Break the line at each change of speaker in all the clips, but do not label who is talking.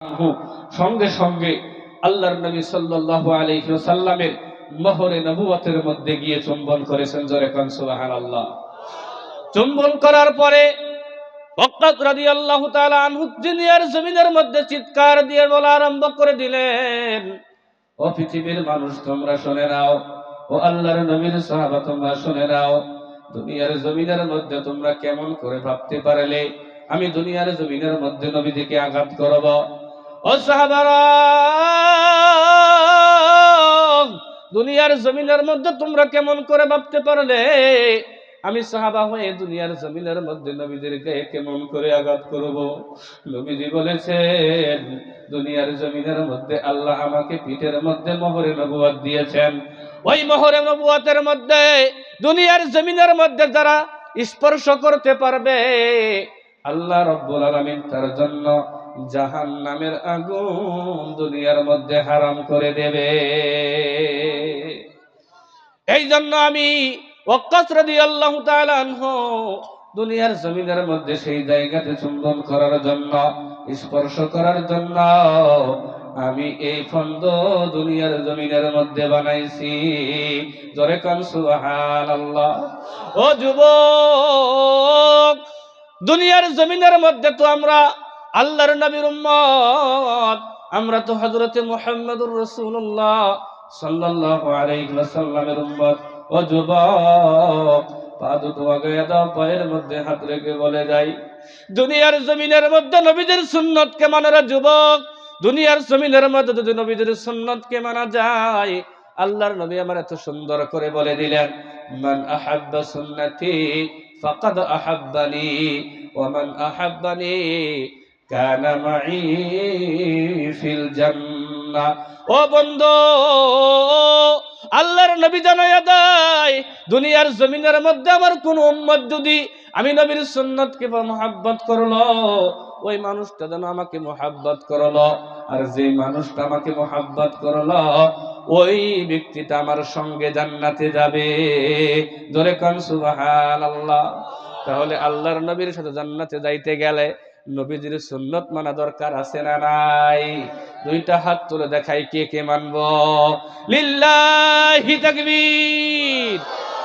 সঙ্গে সঙ্গে আল্লাহর নবী সাল্লাল্লাহু আলাইহি ওয়াসাল্লামের মোহরে নবুয়তের মধ্যে গিয়ে চুম্বন করেছেন। জোরে কোন সুবহানাল্লাহ। চুম্বন করার পরে ওয়াক্কাস রাদিয়াল্লাহু তাআলা আনহু দুনিয়ার জমিনের মধ্যে চিৎকার দিয়ে বলা আরম্ভ করে দিলেন, ও পৃথিবীর মানুষ তোমরা শুনে নাও, ও আল্লাহর নবীর সাহাবা তোমরা শুনে নাও, দুনিয়ার জমিনের মধ্যে তোমরা কেমন করে ভাবতে পারলে আমি দুনিয়ার জমিনের মধ্যে নবীদেরকে আঘাত করব? ও সাহাবারা, দুনিয়ার জমিনের মধ্যে তোমরা কেমন করে ভাবতে পারলে আমি সাহাবা হয়ে দুনিয়ার জমিনের মধ্যে নবীদের গায়ে কেমন করে আঘাত করব? নবীজি বলেছেন, দুনিয়ার জমিনের মধ্যে আল্লাহ আমাকে পিঠের মধ্যে মোহরে নবুয়ত দিয়েছেন। ওই মোহরে নবুয়তের মধ্যে দুনিয়ার জমিনের মধ্যে যারা স্পর্শ করতে পারবে আল্লাহ রাব্বুল আলামিন তার জন্য জাহান্নামের আগুন দুনিয়ার মধ্যে হারাম করে দেবে। এই জন্য আমি ওয়াক্কাস রাদিয়াল্লাহু তাআলা আনহু দুনিয়ার জমিনের মধ্যে সেই জায়গাতে চুম্বন করার জন্য, স্পর্শ করার জন্য আমি এই ফন্দ দুনিয়ার জমিনের মধ্যে বানাইছি। জোরে কোন সুবহানাল্লাহ। ও যুবক, দুনিয়ার জমিনের মধ্যে তো আমরা আল্লাহর নবীর উম্মত, আমরা তো হযরতে মুহাম্মদুর রাসূলুল্লাহ সাল্লাল্লাহু আলাইহি ওয়াসাল্লামের উম্মত। ও যুবক, পা দুটো আগায়া দাও, পায়ের মধ্যে হাত রেখে বলে যাই, দুনিয়ার জমিনের মধ্যে নবীদের সুন্নতকে মানে রে যুবক। দুনিয়ার জমিনের মধ্যে যদি নবীদের সুন্নতকে মানা যায়, আল্লাহর নবী আমার এত সুন্দর করে বলে দিলেন, মান আহাব্বা সুন্নতি ফাকাদ আহাব্বানি ওয়া মান আহাব্বানি কানা মাই ফিল জান্নাহ। ও বন্ধু, আল্লাহর নবী জানায়া দেয়, দুনিয়ার জমিনের মধ্যে আমার কোন উম্মত যদি আমি নবীর সুন্নতকে মুহাব্বত করলো, ওই মানুষটা যেন আমাকে মুহাব্বত করলো, আর যে মানুষটা আমাকে মুহাব্বত করলো ওই ব্যক্তিটা আমার সঙ্গে জান্নাতে যাবে। জোরে কোন সুবহানাল্লাহ। তাহলে আল্লাহর নবীর সাথে জান্নাতে যাইতে গেলে নবীজির সুন্নত মানা দরকার আছে না নাই? দুইটা হাত তুলে দেখাই কে কে মানবো। লিল্লাহি তাকবীর।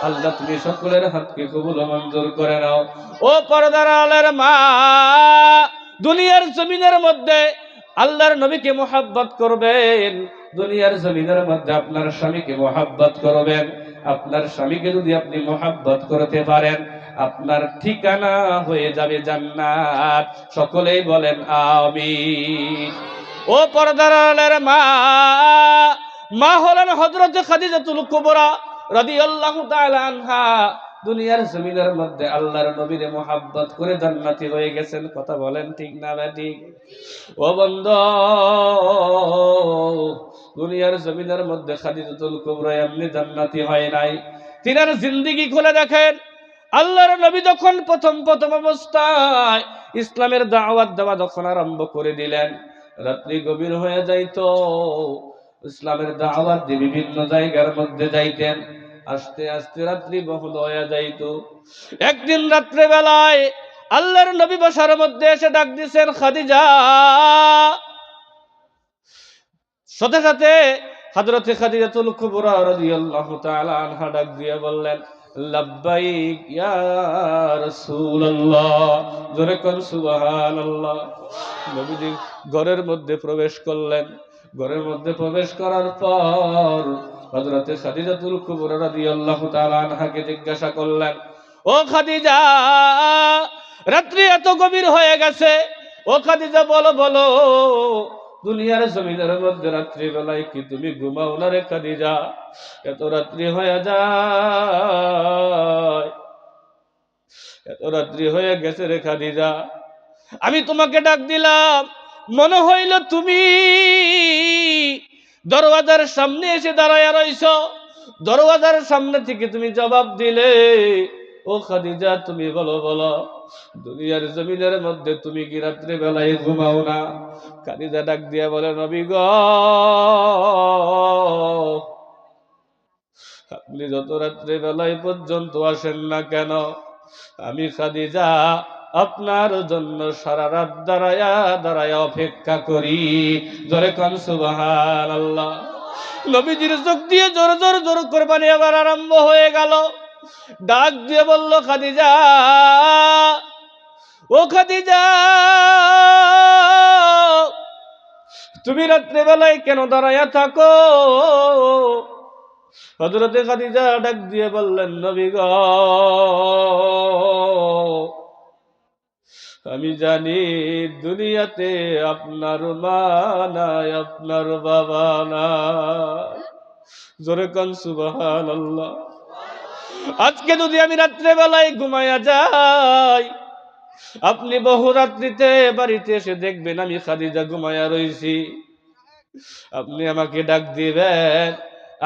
আল্লাহ তুমি সকলের হাতকে কবুল ও মঞ্জুর করে নাও। ও পর্দার আলের মা, দুনিয়ার জমিনের মধ্যে আল্লাহর নবীকে মুহাব্বত করবেন, দুনিয়ার জমিনের মধ্যে আপনার স্বামীকে মুহাব্বত করবেন। আপনার স্বামীকে যদি আপনি মুহাব্বত করতে পারেন, আপনার ঠিকানা হয়ে যাবে জান্নাত। সকলেই বলেন আমিন। ও পর্দার আলের মা, মা হলেন হযরত খাদিজাতুল কুবরা রাদিয়াল্লাহু তাআলা আনহা। দুনিয়ার জমিনের মধ্যে আল্লাহর নবীরে মুহাব্বত করে জান্নাতি হয়ে গেছেন। কথা বলেন ঠিক না ঠিক? ও বন্ধু, দুনিয়ার জমিনের মধ্যে খাদিজাতুল কুবরা এমনি জান্নাতি হয় নাই। তিনার জিন্দেগি খুলে দেখেন। আল্লাহর নবী যখন প্রথম অবস্থায় ইসলামের দাওয়াত দেওয়া যখন আরম্ভ করে দিলেন, রাত্রি গভীর হয়ে যাইতো, ইসলামের দাওয়াত দিয়ে বিভিন্ন জায়গার মধ্যে যাইতেন। আস্তে আস্তে রাত্রি বহুল হয়ে যাইতো। একদিন রাত্রে বেলায় আল্লাহর নবী বাসার মধ্যে এসে ডাক দিয়েছেন, খাদিজা। সাথে সাথে হযরত খাদিজাতুল কুবরা রাদিয়াল্লাহু তাআলা আনহা ডাক দিয়ে বললেন, লাব্বাইক ইয়া রাসূলুল্লাহ। জোরে কোন সুবহানাল্লাহ। নবীজি ঘরের মধ্যে প্রবেশ করলেন। ঘরের মধ্যে প্রবেশ করার পর হযরত খাদিজাতুল কুবরা রাদিয়াল্লাহু তাআলা আনহাকে জিজ্ঞাসা করলেন, ও খাদিজা, রাত্রি এত গভীর হয়ে গেছে, ও খাদিজা বলো বলো, দুনিয়ার জমিনের মধ্যে রাত্রি বেলায় কি তুমি ঘুমাও না রে খাদিজা? এত রাত্রি হয়ে যায়, এত রাত্রি হয়ে গেছে রে খাদিজা। আমি তোমাকে ডাক দিলাম, মনে হইল তুমি দরওয়াজার সামনে এসে দাঁড়ায় রইছো। দরওয়াজার সামনে থেকে তুমি জবাব দিলে, ও খাদিজা তুমি বলো বলো, দুনিয়ার জমিনের মধ্যে তুমি কি রাত্রে বেলায় ঘুমাও না? খাদিজা ডাক দিয়া বলে, নবী গো, আপনি যত রাত্রে বেলায় পর্যন্ত আসেন না কেন, আমি খাদিজা আপনার জন্য সারা রাত দাঁড়ায়া দাঁড়ায়া অপেক্ষা করি। জোরে কোন সুবহানাল্লাহ। নবীজির চোখ দিয়ে জোর জোর জোর করে পানি আবার আরম্ভ হয়ে গেল। ডাক দিয়ে বলল, খাদিজা, ও খাদিজা, তুমি রাত্রে বেলায় কেন দাঁড়ায়া থাকো? হযরতে খাদিজা ডাক দিয়ে বললেন, নবী গো, আমি জানি দুনিয়াতে আপনার মা নাই, আপনার বাবা নাই। জোরে কোন সুবহানাল্লাহ। আজকে যদি আমি রাত্রে বেলায় ঘুমায়া যাই, আপনি বহু রাত্রিতে বাড়িতে এসে দেখবেন আমি খাদিজা ঘুমায়া রইছি। আপনি আমাকে ডাক দিবেন,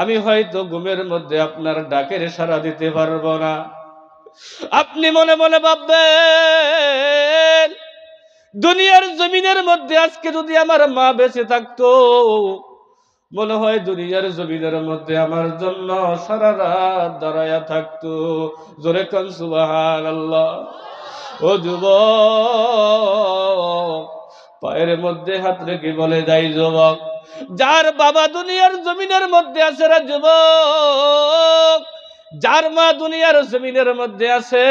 আমি হয়তো ঘুমের মধ্যে আপনার ডাকের সাড়া দিতে পারবো না। আপনি মনে মনে ভাববেন, দুনিয়ার জমিনের মধ্যে আজকে যদি আমার মা বেঁচে থাকতো, মনে হয় দুনিয়ার জমিনের মধ্যে আমার জন্য সারা রাত দাঁড়ায়া থাকতো। জোরে কোন সুবহানাল্লাহ। ও যুবক, পায়ের মধ্যে হাত রেখে বলে যাই যুবক, যার বাবা দুনিয়ার জমিনের মধ্যে আছে রে যুবক, যার মা দুনিয়ার জমিনের মধ্যে আছে,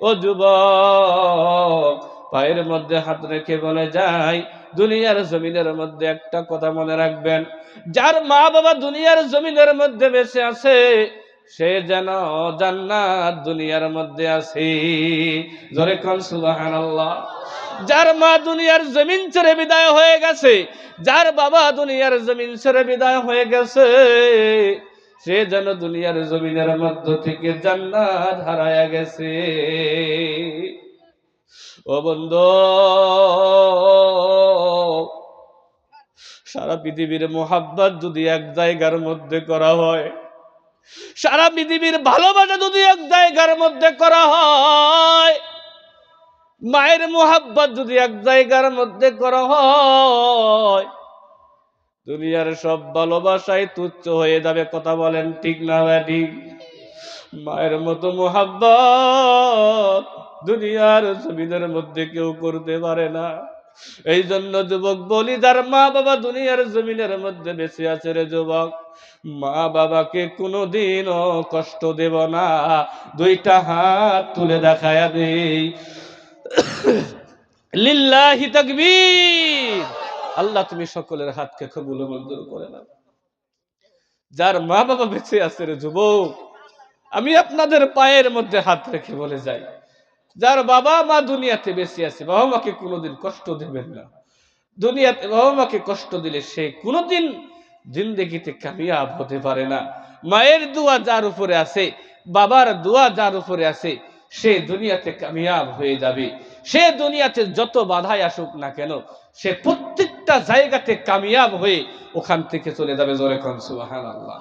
ও যুবক, পায়ের মধ্যে হাত রেখে বলে যাই, দুনিয়ার জমিনের মধ্যে একটা কথা মনে রাখবেন, যার মা বাবা দুনিয়ার জমিনের মধ্যে বেঁচে আছে, সে যেন জান্নাত দুনিয়ার মধ্যে আছে। জোরে কোন সুবহানাল্লাহ। যার মা দুনিয়ার জমিন ছেড়ে বিদায় হয়ে গেছে, যার বাবা দুনিয়ার জমিন ছেড়ে বিদায় হয়ে গেছে, সে যেন দুনিয়ার জমিনের মধ্য থেকে জান্নাত হারায়া গেছে। ও বন্ধু, সারা পৃথিবীর মোহাব্বত যদি এক জায়গার মধ্যে করা হয়, সারা পৃথিবীর ভালোবাসা যদি এক জায়গার মধ্যে করা হয়, মায়ের মোহাব্বত যদি এক জায়গার মধ্যে করা হয়, দুনিয়ার সব ভালোবাসায় তুচ্ছ হয়ে যাবে। কথা বলেন ঠিক না ঠিক? মায়ের মতো মোহাব্বত দুনিয়ার জমিনের মধ্যে কেউ করতে পারে না। এই জন্য যুবক বলি, যার মা বাবা দুনিয়ার জমিনের মধ্যে বেঁচে আছে রে যুবক, মা বাবাকে কোনোদিনও কষ্ট দেব না। দুইটা হাত তুলে দেখায়া দেই, লিল্লাহি তাকবীর। আল্লাহ তুমি সকলের হাতকে কবুল ও মঞ্জুর করে নাও। যার মা বাবা বেঁচে আছে রে যুবক, আমি আপনাদের পায়ের মধ্যে হাত রেখে বলে যাই, যার বাবা মা দুনিয়াতে বেঁচে আছে, বাবা মাকে কোনোদিন কষ্ট দিবেন না। দুনিয়াতে বাবা মাকে কষ্ট দিলে সে কোনোদিন জিন্দেগিতে কামিয়াব হতে পারে না। মায়ের দোয়া যার উপরে আছে, বাবার দোয়া যার উপরে আছে, সে দুনিয়াতে কামিয়াব হয়ে যাবে। সে দুনিয়াতে যত বাধাই আসুক না কেন, সে প্রত্যেকটা জায়গাতে কামিয়াব হয়ে ওখান থেকে চলে যাবে। জোরে কোন সুবহানাল্লাহ।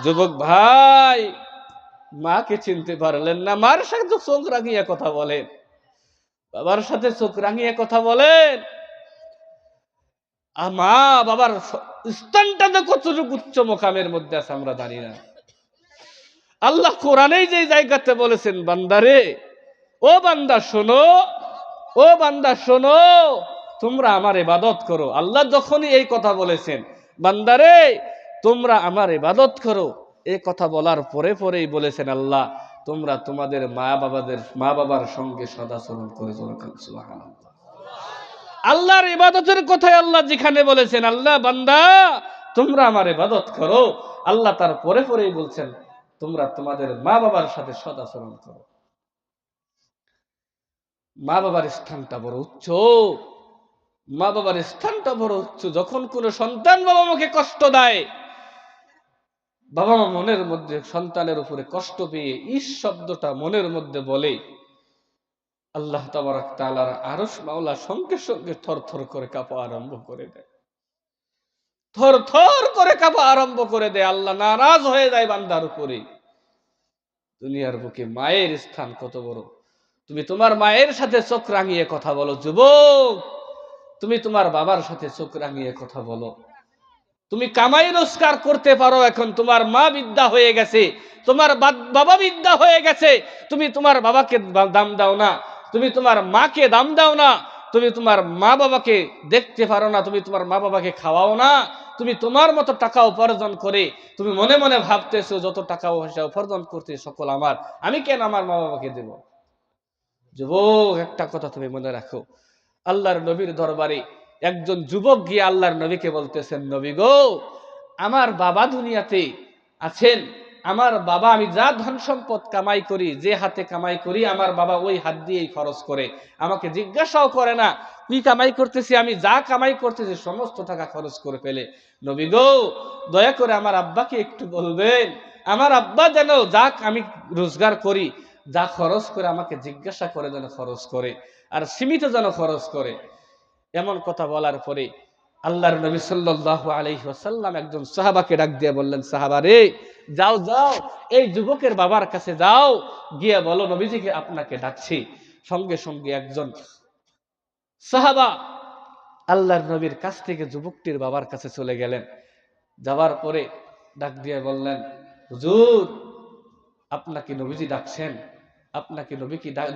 যুবক ভাই, মাকে চিনতে পারলেন না, মার সাথে চোখ রাঙিয়ে কথা বলেন, বাবার সাথে চোখ রাঙিয়ে কথা বলেন। মা বাবার স্থানটা যে কতটুকু উচ্চ মোকামের মধ্যে আছে আমরা জানি না। আল্লাহ কোরআনেই যে জায়গাতে বলেছেন, বান্দারে, ও বান্দা শোনো, ও বান্দা শোনো, তোমরা আমার ইবাদত করো। আল্লাহ যখনই এই কথা বলেছেন, বান্দারে তোমরা আমার ইবাদত করো, এই কথা বলার পরে পরেই বলেছেন আল্লাহ, তোমরা তোমাদের মা বাবার সঙ্গে সদাচরণ করে চলো। সুবহানাল্লাহ। আল্লাহর ইবাদতের কথাই আল্লাহ যেখানে বলেছেন, আল্লাহ বান্দা তোমরা আমার ইবাদত করো, আল্লাহ তার পরে পরেই বলছেন, তোমরা তোমাদের মা বাবার সাথে সদাচরণ করো। মা বাবার স্থানটা বড় উচ্চ, মা বাবার স্থানটা বড় উচ্চ। যখন কোনো সন্তান বাবা মাকে কষ্ট দেয়, বাবা মা মনের মধ্যে সন্তানের উপরে কষ্ট পেয়ে ঈশ শব্দটা মনের মধ্যে বলে, আল্লাহ তাবারক তাআলার আরশ মাওলা সঙ্গে সঙ্গে থরথর করে কাঁপা আরম্ভ করে দেয়, থরথর করে কাঁপা আরম্ভ করে দেয়। আল্লাহ নারাজ হয়ে যায় বান্দার উপরে। দুনিয়ার বুকে মায়ের স্থান কত বড়। তুমি তোমার মায়ের সাথে চোখ রাঙিয়ে কথা বলো যুবক, তুমি তোমার বাবার সাথে চোখ রাঙিয়ে কথা বলো। তুমি কামাই রোজগার করতে পারো, এখন তোমার মা বিদ্যা হয়ে গেছে, তোমার বাবা বিদ্যা হয়ে গেছে, তুমি তোমার বাবাকে দাম দাও না, তুমি তোমার মাকে দাম দাও না, তুমি তোমার মা বাবাকে দেখতে পারো না, তুমি তোমার মা বাবাকে খাওয়াও না, তুমি তোমার মতো টাকা উপার্জন করে তুমি মনে মনে ভাবতেছো যত টাকা পয়সা উপার্জন করতে সকল আমার, আমি কেন আমার মা বাবাকে দেব? যুবক, একটা কথা তুমি মনে রাখো, আল্লাহর নবীর দরবারে একজন যুবক গিয়ে আল্লাহর নবীকে বলতেছেন, নবী গো, আমার বাবা দুনিয়াতে আছেন, আমার বাবা, আমি যা ধন সম্পদ কামাই করি, যে হাতে কামাই করি, আমার বাবা ওই হাত দিয়েই খরচ করে, আমাকে জিজ্ঞাসাও করে না কি কামাই করতেছি, আমি যা কামাই করতেছি সমস্ত টাকা খরচ করে ফেলে। নবী গো, দয়া করে আমার আব্বাকে একটু বলবেন, আমার আব্বা যেন যা আমি রোজগার করি, যা খরচ করে আমাকে জিজ্ঞাসা করে যেন খরচ করে, আর সীমিত যেন খরচ করে। এমন কথা বলার পরে আল্লাহর নবী সাল্লাল্লাহু আলাইহি ওয়াসাল্লাম একজন সাহাবাকে ডাক দিয়ে বললেন, সাহাবা রে, যাও যাও, এই যুবকের বাবার কাছে যাও, গিয়ে বলো নবীজিকে আপনাকে ডাকছি। সঙ্গে সঙ্গে একজন সাহাবা আল্লাহর নবীর কাছ থেকে যুবকটির বাবার কাছে চলে গেলেন। যাওয়ার পরে ডাক দিয়ে বললেন, হুজুর, আপনাকে নবীজি ডাকছেন, আপনাকে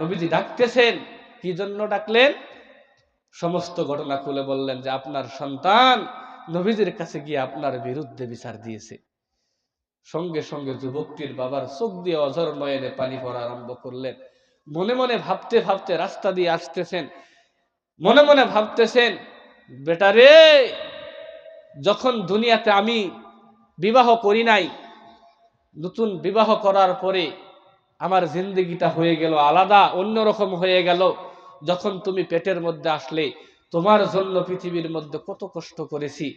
নবীজি ডাকতেছেন। কি জন্য ডাকলেন? সমস্ত ঘটনা খুলে বললেন যে আপনার সন্তান নবীজির কাছে গিয়ে আপনার বিরুদ্ধে বিচার দিয়েছে। সঙ্গে সঙ্গে যুবকটির বাবার চোখ দিয়ে অঝর নয়নে পানি পড়া আরম্ভ করলেন। মনে মনে ভাবতে ভাবতে রাস্তা দিয়ে আসতেছেন, মনে মনে ভাবতেছেন, বেটা রে, যখন দুনিয়াতে আমি বিবাহ করি নাই, নতুন বিবাহ করার পরে আমার জিন্দেগিটা হয়ে গেল আলাদা, অন্যরকম হয়ে গেল। যখন তুমি পেটের মধ্যে আসলে, তোমার জন্য পৃথিবীর মধ্যে কত কষ্ট করেছি,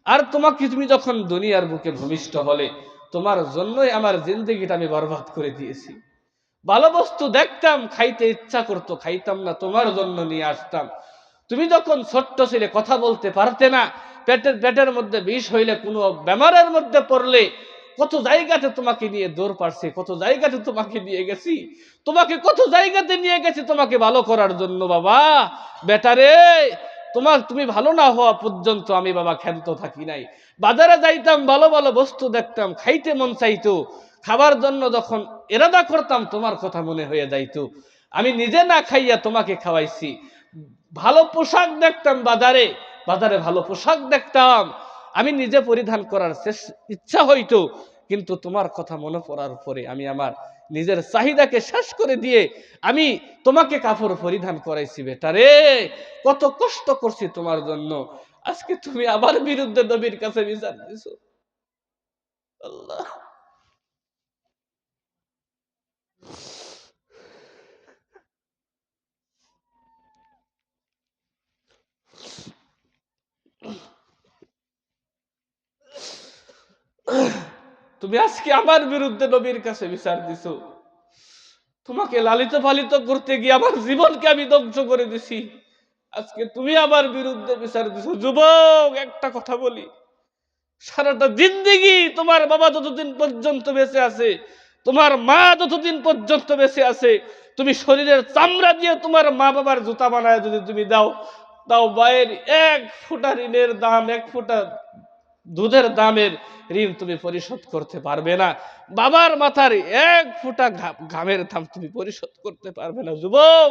আর তুমি যখন দুনিয়ার বুকে ভূমিষ্ঠ হলে, তোমার জন্যই আমার জিন্দেগিটা আমি বরবাদ করে দিয়েছি। ভালো বস্তু দেখতাম, খাইতে ইচ্ছা করতো, খাইতাম না, তোমার জন্য নিয়ে আসতাম। তুমি যখন ছোট্ট ছিলে, কথা বলতে পারতে না, পেটের মধ্যে বিষ হইলে, কোনো বেমারের মধ্যে পড়লে, কত জায়গাতে তোমাকে নিয়ে দৌড় পারছি, কত জায়গাতে তোমাকে নিয়ে গেছি, তোমাকে কত জায়গাতে নিয়ে গেছি তোমাকে ভালো করার জন্য। বাবা, বেটারে, তুমি ভালো না হওয়া পর্যন্ত আমি বাবা ক্ষান্ত থাকি নাই। বাজারে যাইতাম, ভালো ভালো বস্তু দেখতাম, খাইতে মন চাইতো, খাবার জন্য যখন এরাদা করতাম তোমার কথা মনে হয়ে যাইতো, আমি নিজে না খাইয়া তোমাকে খাওয়াইছি। ভালো পোশাক দেখতাম, বাজারে বাজারে ভালো পোশাক দেখতাম, আমি নিজে পরিধান করার ইচ্ছা হইতো, কিন্তু তোমার কথা মনে পড়ার পরে আমি আমার নিজের চাহিদাকে শেষ করে দিয়ে আমি তোমাকে কাপড় পরিধান করাইছি। বেটারে, কত কষ্ট করছি তোমার জন্য, আজকে তুমি আমার বিরুদ্ধে নবীর কাছে বিচার দিছো। আল্লাহ, তুমি আজকে আমার বিরুদ্ধে নবীর কাছে বিচার দিছো। তোমাকে লালিত পালিত করতে গিয়ে আমার জীবনকে আমি ধ্বংস করে দিছি, আজকে তুমি আমার বিরুদ্ধে বিচার দিছো। যুবক, একটা কথা বলি, সারাটা জিন্দেগি তোমার বাবা যতদিন পর্যন্ত বেঁচে আছে, তোমার মা যতদিন পর্যন্ত বেঁচে আছে, তুমি শরীরের চামড়া দিয়ে তোমার মা বাবার জুতা বানায় যদি তুমি দাও, তাও বাইয়ের এক ফোঁটা ঋণের দাম, এক ফোঁটা দুধের দামের ঋণ তুমি পরিশোধ করতে পারবে না। বাবার মাথার এক ফোঁটা ঘামের দাম তুমি পরিশোধ করতে পারবে না। যুবক,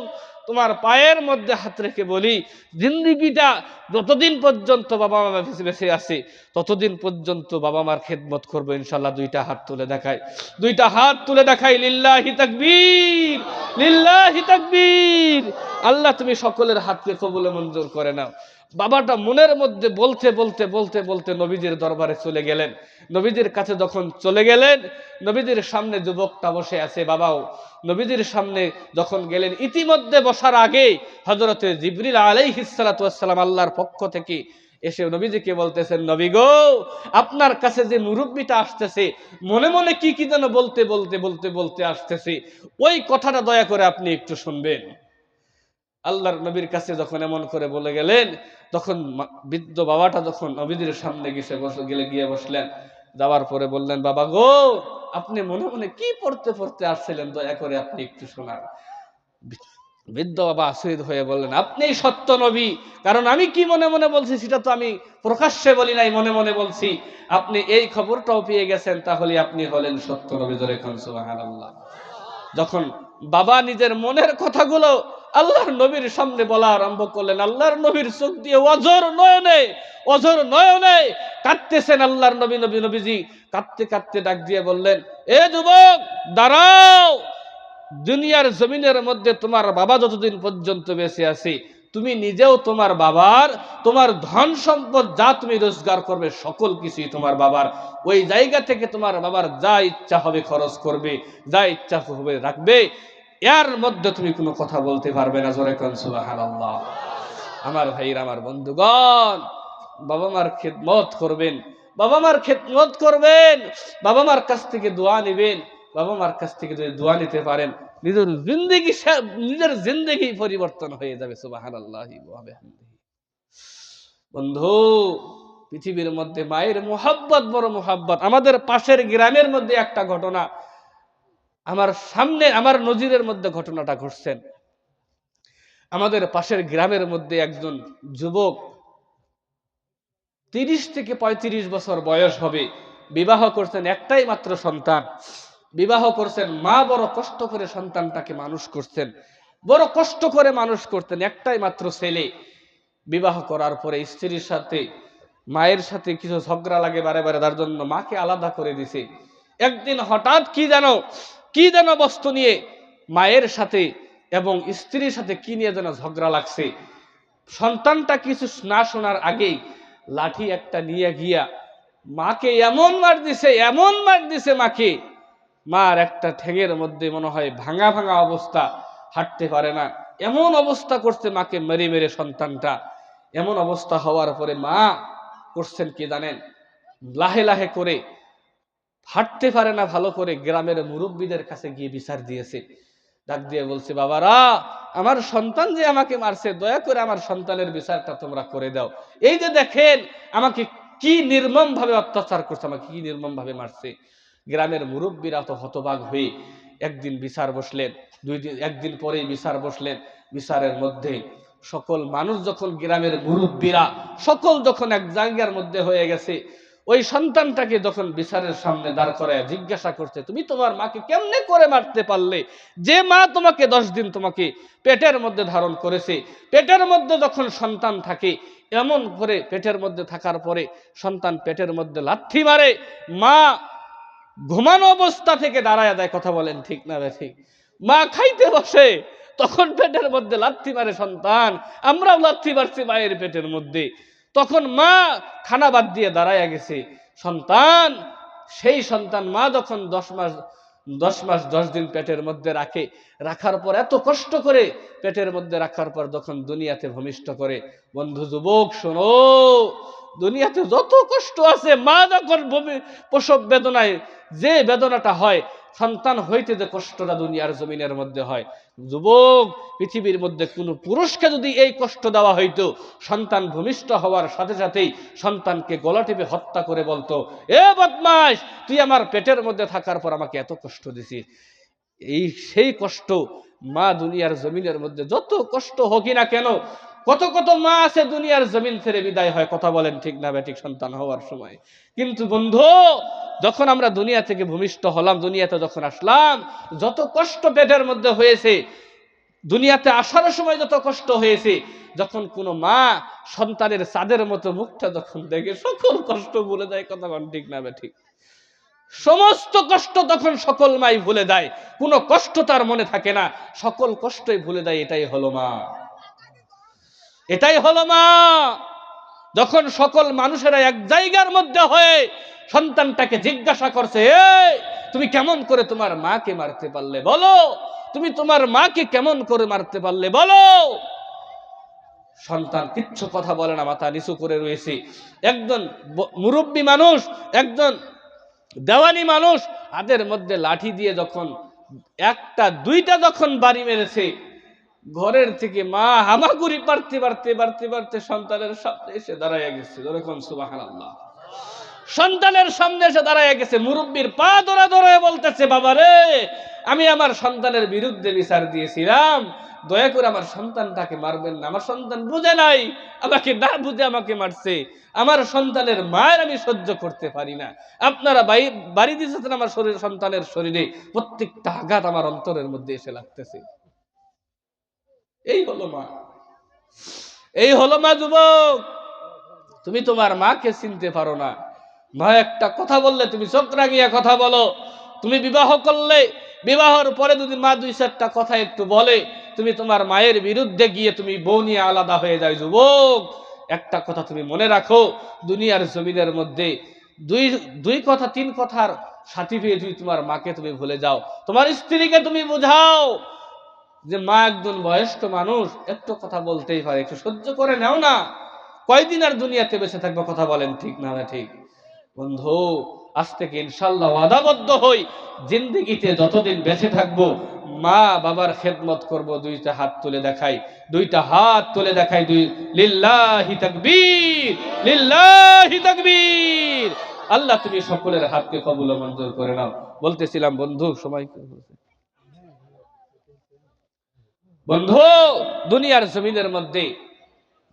তোমার পায়ের মধ্যে হাত রেখে বলি, জিন্দেগিটা যতদিন পর্যন্ত বাবা মা বেঁচে আছে, ততদিন পর্যন্ত বাবা মার খেদমত করবো ইনশাল্লাহ। দুইটা হাত তুলে দেখাই, দুইটা হাত তুলে দেখাই, লিল্লাহি তাকবীর, লিল্লাহি তাকবীর। আল্লাহ তুমি সকলের হাতকে কবুল মঞ্জুর করে নাও। বাবাটা মনের মধ্যে বলতে বলতে বলতে বলতে নবীজির দরবারে চলে গেলেন। নবীজির কাছে যখন চলে গেলেন, নবীজির সামনে যুবকটা বসে আছে। বাবাও নবীজির সামনে যখন গেলেন, ইতিমধ্যে বসার আগে হযরতে জিবরিল আলাইহিস সালাতু ওয়াস সালাম আল্লাহর পক্ষ থেকে এসে নবীজিকে বলতেছেন, নবী গো, আপনার কাছে যে মুরব্বিটা আসতেছে, মনে মনে কি কি যেন বলতে বলতে বলতে বলতে আসতেছে, ওই কথাটা দয়া করে আপনি একটু শুনবেন। আল্লাহর নবীর কাছে যখন এমন করে বলে গেলেন, তখন বৃদ্ধ বাবাটা যখন নবীজির সামনে গিয়ে বসলেন, যাওয়ার পরে বললেন, বাবা গো, আপনি মনে মনে কি পড়তে পড়তে আসছিলেন, দয়া করে আপনি একটু শোনান। বৃদ্ধ বাবা আশ্চর্য হয়ে বললেন, আপনি সত্য নবী, কারণ আমি কি মনে মনে বলছি সেটা তো আমি প্রকাশ্যে বলি নাই, মনে মনে বলছি। আপনি এই খবরটাও পেয়ে গেছেন, তাহলে আপনি হলেন সত্য নবী। জোরে কোন সুবহানাল্লাহ। যখন বাবা নিজের মনের কথাগুলো আল্লাহর নবীর সামনে বলা আরম্ভ করলেন। আল্লাহর নবীর চোখ দিয়ে অঝর নয়নে কাঁদতেছেন আল্লাহর নবীজি কাঁদতে কাঁদতে ডাক দিয়ে বললেন, এ যুবক দাঁড়াও, দুনিয়ার জমিনের মধ্যে তোমার বাবা যতদিন পর্যন্ত বেঁচে আছে, তুমি নিজেও তোমার বাবার, তোমার ধন সম্পদ যা তুমি রোজগার করবে সকল কিছুই তোমার বাবার। ওই জায়গা থেকে তোমার বাবার যা ইচ্ছা হবে খরচ করবে, যা ইচ্ছা হবে রাখবে, এর মধ্যে তুমি কোনো কথা বলতে পারবে না। জোরে কোন সুবহানাল্লাহ। আমার ভাইরা, আমার বন্ধুগণ, বাবা মার খেদমত করবেন, বাবা মার খেদমত করবেন, বাবা মার কাছ থেকে দোয়া নেবেন। বাবা মার কাছ থেকে যদি দোয়া নিতে পারেন, নিজের জিন্দেগি পরিবর্তন হয়ে যাবে। সুবহানাল্লাহি ওয়া বিহামদিহি। বন্ধু, পৃথিবীর মধ্যে মায়ের মুহাব্বত বড় মুহাব্বত। আমাদের পাশের গ্রামের মধ্যে একটা ঘটনা, আমার সামনে আমার নজিরের মধ্যে ঘটনাটা ঘটছেন। আমাদের পাশের গ্রামের মধ্যে একজন যুবক 30 থেকে 35 বছর বয়স হবে, বিবাহ করছেন, একটাই মাত্র সন্তান বিবাহ করছেন। মা বড় কষ্ট করে সন্তানটাকে মানুষ করছেন, বড় কষ্ট করে মানুষ করতেন, একটাই মাত্র ছেলে। বিবাহ করার পরে স্ত্রীর সাথে মায়ের সাথে কিছু ঝগড়া লাগে বারে বারে, তার জন্য মাকে আলাদা করে দিছে। একদিন হঠাৎ কি যেন বস্তু নিয়ে মায়ের সাথে এবং স্ত্রীর সাথে কি নিয়ে যেন ঝগড়া লাগছে। সন্তানটা কিছু না শোনার আগেই লাঠি একটা নিয়ে গিয়া মাকে এমন মার দিছে মাকে, মার একটা ঠ্যাঙের মধ্যে মনে হয় ভাঙা ভাঙা অবস্থা, হাঁটতে পারে না, এমন অবস্থা করছে মাকে মেরে মেরে সন্তানটা। এমন অবস্থা হওয়ার পরে মা করছেন কি জানেন, লাহে লাহে করে, হাঁটতে পারে না ভালো করে, গ্রামের মুরব্বীদের কাছে গিয়ে বিচার দিয়েছে। ডাক দিয়ে বলছে, বাবারা, আমার সন্তান যে আমাকে মারছে, দয়া করে আমার সন্তানের বিচারটা তোমরা করে দাও। এই যে দেখেন আমাকে কি নির্মম ভাবে অত্যাচার করছে, আমাকে কি নির্মম ভাবে মারছে। গ্রামের মুরব্বীরা তো হতবাক হয়ে একদিন বিচার বসলেন, একদিন পরেই বিচার বসলেন। বিচারের মধ্যে সকল মানুষ যখন, গ্রামের মুরব্বীরা সকল যখন এক জায়গার মধ্যে হয়ে গেছে, ওই সন্তানটাকে যখন বিচারের সামনে দাঁড় করায় জিজ্ঞাসা করছে, তুমি তোমার মাকে কেমনে করে মারতে পারলে? যে মা তোমাকে 10 দিন তোমাকে পেটের মধ্যে ধারণ করেছে, পেটের মধ্যে যখন সন্তান থাকে, এমন করে পেটের মধ্যে থাকার পরে সন্তান পেটের মধ্যে লাথি মারে, মা ঘুমানো অবস্থা থেকে দাঁড়ায় দেয়। কথা বলেন ঠিক না ঠিক? মা খাইতে বসে, তখন পেটের মধ্যে লাথি মারে সন্তান। আমরাও লাথি মারছি মায়ের পেটের মধ্যে, তখন মা খানা বাদ দিয়ে দাঁড়ায় গেছে। সন্তান, সেই সন্তান মা যখন 10 মাস 10 দিন পেটের মধ্যে রাখার পর, এত কষ্ট করে পেটের মধ্যে রাখার পর যখন দুনিয়াতে ভূমিষ্ঠ করে, বন্ধু যুবক শোনো, দুনিয়াতে যত কষ্ট আছে, মা যখন প্রসব বেদনায় যে বেদনাটা হয়, সন্তান হইতে যে কষ্টটা দুনিয়ার জমিনের মধ্যে হয়, যুবক, পৃথিবীর মধ্যে কোনো পুরুষকে যদি এই কষ্ট দেওয়া হইতো, সন্তান ভূমিষ্ঠ হওয়ার সাথে সাথেই সন্তানকে গলা টিপে হত্যা করে বলতো, এ বদমাশ, তুই আমার পেটের মধ্যে থাকার পর আমাকে এত কষ্ট দিছিস। সেই কষ্ট মা দুনিয়ার জমিনের মধ্যে যত কষ্ট হোক না কেন, কত কত মা আছে দুনিয়ার জমিন ছেড়ে বিদায় হয়। কথা বলেন ঠিক না বেঠিক? সন্তান হওয়ার সময়। কিন্তু বন্ধু, যখন আমরা দুনিয়া থেকে ভূমিষ্ঠ হলাম, দুনিয়াতে যখন আসলাম, যত কষ্ট পেটের মধ্যে হয়েছে, দুনিয়াতে আসার সময় যত কষ্ট হয়েছে, যখন কোনো মা সন্তানের চাঁদের মতো মুখটা যখন দেখে, সকল কষ্ট ভুলে যায়। কথা বলেন ঠিক না বেঠিক? সমস্ত কষ্ট তখন সকল মাই ভুলে যায়, কোনো কষ্ট তার মনে থাকে না, সকল কষ্টই ভুলে যায়। এটাই হলো মা, এটাই হলো মা। যখন সকল মানুষেরা এক জায়গার মধ্যে হয়ে সন্তানটাকে জিজ্ঞাসা করছে, তুমি কেমন করে তোমার মাকে মারতে পারলে বলো, তুমি তোমার মাকে কেমন করে মারতে পারলে বলো। সন্তান কিচ্ছু কথা বলে না, মাথা নিচু করে রয়েছে। একজন মুরব্বী মানুষ, একজন দেওয়ানি মানুষ হাতের মধ্যে লাঠি দিয়ে যখন একটা দুইটা যখন বাড়ি মেরেছে, ঘরের থেকে মা হামাগুড়ি পারতে পারতে পারতে পারতে সন্তানের সামনে এসে দাঁড়াইয়া গেছে। যখন সুবহানাল্লাহ, সন্তানের সামনে এসে দাঁড়াইয়া গেছে, মুরব্বীর পা ধরা ধরে বলতেছে, বাবা রে, আমি আমার সন্তানের বিরুদ্ধে বিচার দিয়েছিলাম, দয়া করে আমার সন্তানটাকে মারবেন না। আমার সন্তান বুঝে নাই, আমাকে না বুঝে আমাকে মারছে। আমার সন্তানের মায়ের আমি সহ্য করতে পারি না। আপনারা বাড়ি দিয়েছেন আমার সন্তানের শরীরে, প্রত্যেকটা আঘাত আমার অন্তরের মধ্যে এসে লাগতেছে। এই হলো মা, এই হলো মা। যুবক, তুমি তোমার মাকে চিনতে পারো না। মা একটা কথা বললে তুমি চোখ রাঙিয়া কথা বলো। তুমি বিবাহ করলে বিবাহের পরে যদি মা দুই চারটা কথা একটু বলে, তুমি তোমার মায়ের বিরুদ্ধে গিয়ে তুমি বউ নিয়ে আলাদা হয়ে যায়। যুবক, একটা কথা তুমি মনে রাখো, দুনিয়ার জমিনের মধ্যে দুই দুই কথা তিন কথার সাথী পেয়ে যদি তোমার মাকে তুমি ভুলে যাও, তোমার স্ত্রীকে তুমি বোঝাও যে মা একজন বয়স্ক মানুষ, একটু কথা বলতেই পারে, একটু সহ্য করে নাও না। কয়দিন আর দুনিয়াতে বেঁচে থাকবো? কথা বলেন, ঠিক না না ঠিক? বন্ধু, আজ থেকে ইনশাল্লাহ ওয়াদাবদ্ধ হই, জিন্দেগিতে যতদিন বেঁচে থাকবো মা বাবার খেদমত করব। দুইটা হাত তুলে দেখাই, দুইটা হাত তুলে দেখাই, দুই লিল্লাহি তাকবীর, লিল্লাহি তাকবীর। আল্লাহ তুমি সকলের হাতকে কবুল ও মঞ্জুর করে নাও। বলতেছিলাম বন্ধু, সময় বন্ধু, দুনিয়ার জমিনের মধ্যে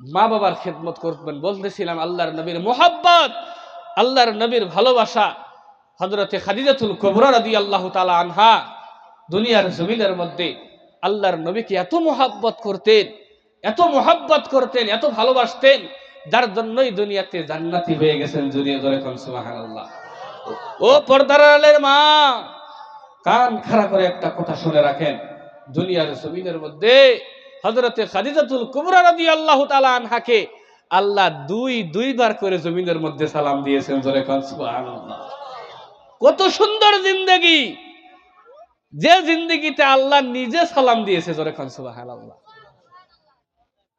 মা বাবার খেদমত করবেন। বলতেছিলাম আল্লাহর নবীর মোহাব্বত, আল্লাহর নবীর ভালোবাসা। হযরতে খাদিজাতুল কুবরা রাদিয়াল্লাহু তাআলা আনহা দুনিয়ার জমিনের মধ্যে আল্লাহর নবীকে এত মোহাব্বত করতেন, এত মোহাব্বত করতেন, এত ভালোবাসতেন, যার জন্যই দুনিয়াতে জান্নাতি হয়ে গেছেন। জুড়িয়ে ধরে কোন সুবহানাল্লাহ। ও পর্দার আড়ালের মা, কান খাড়া করে একটা কথা শুনে রাখেন। দুনিয়ার জমিনের মধ্যে হযরতে খাদিজাতুল কুবরা রাদিয়াল্লাহু তাআলা আনহাকে আল্লাহ দুইবার করে জমিনের মধ্যে সালাম দিয়েছেন। জোরে কোন সুবহানাল্লাহ। কত সুন্দর জিন্দেগি, যে জিন্দেগিতে আল্লাহ নিজে সালাম দিয়েছে। জোরে কোন সুবহানাল্লাহ।